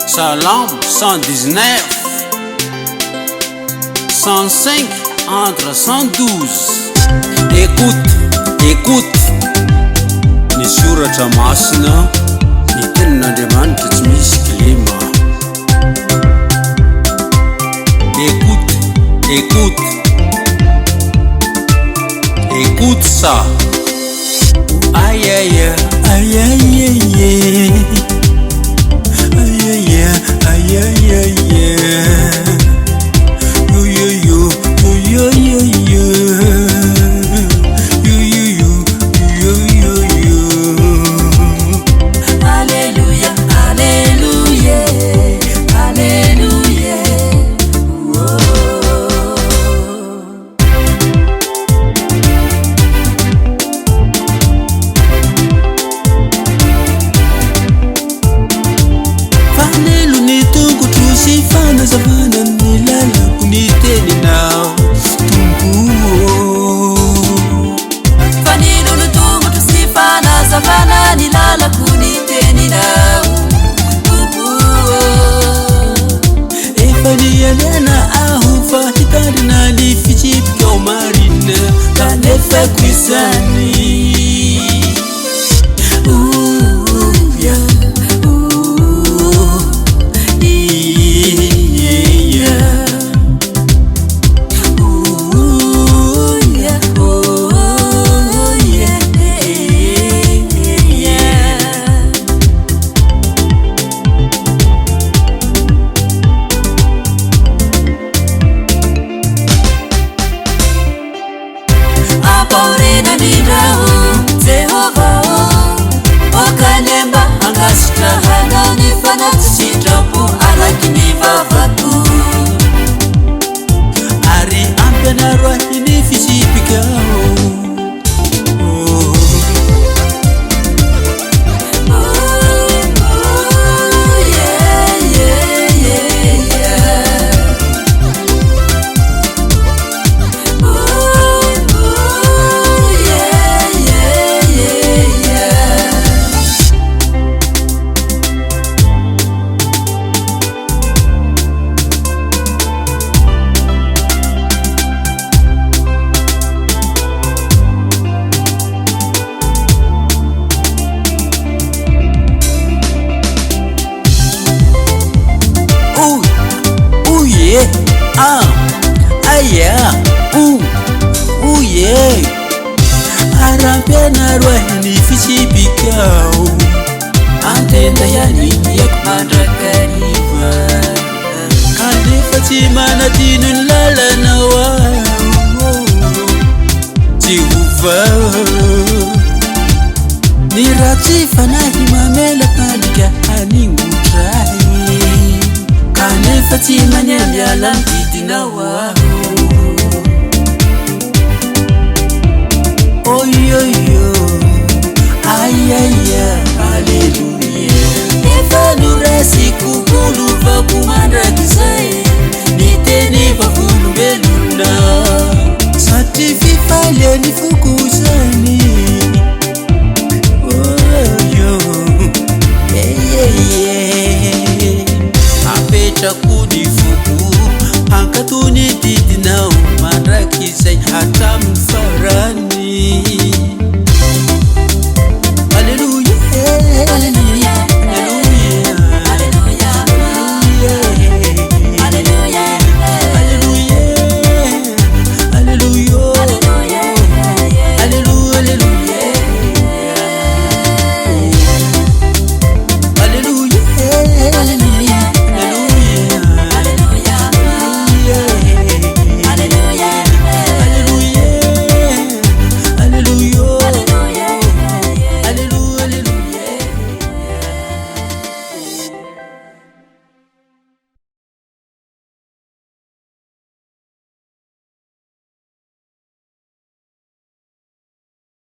Salam 119 105 entre 112. Écoute ny soratra masina ny tenin'Andriamanitra tsy misy klima. Écoute ça. Aïe aïe aïe aïe aïe aïe aïe aïe yo yo yo yo yo yo yo yo yo yo yo. Alléluia, alléluia, alléluia. Fanelo ni tongotra sy fanazavana ny lalako ny teninao tombo. Fanelo ny tongotra sy fanazavana ny lalako ny teninao tombo. Efa nialana aho fa hitandrina ny fitsipikao marina kanefako izany. Apaurina nirao Jehova Okalemba angasitrahana ny fanatsitrapo araky ny vavako. Ary ampianaro ahy ny fisipikao. Arampianaro ahy ny fisipikao antenda yaniniako mandrakariva kanefa tsy manadino ny lalanao aho. Jehova ny raha tsy fanahy mamelapandrika haningotrahy kanefa tsy maniamiala mididinao aho. Oh yo yo, aïe aïe, alléluia. Efa nurasi kukuluva kumandrakizai niteni vavulu beluna satifi falya ni fuku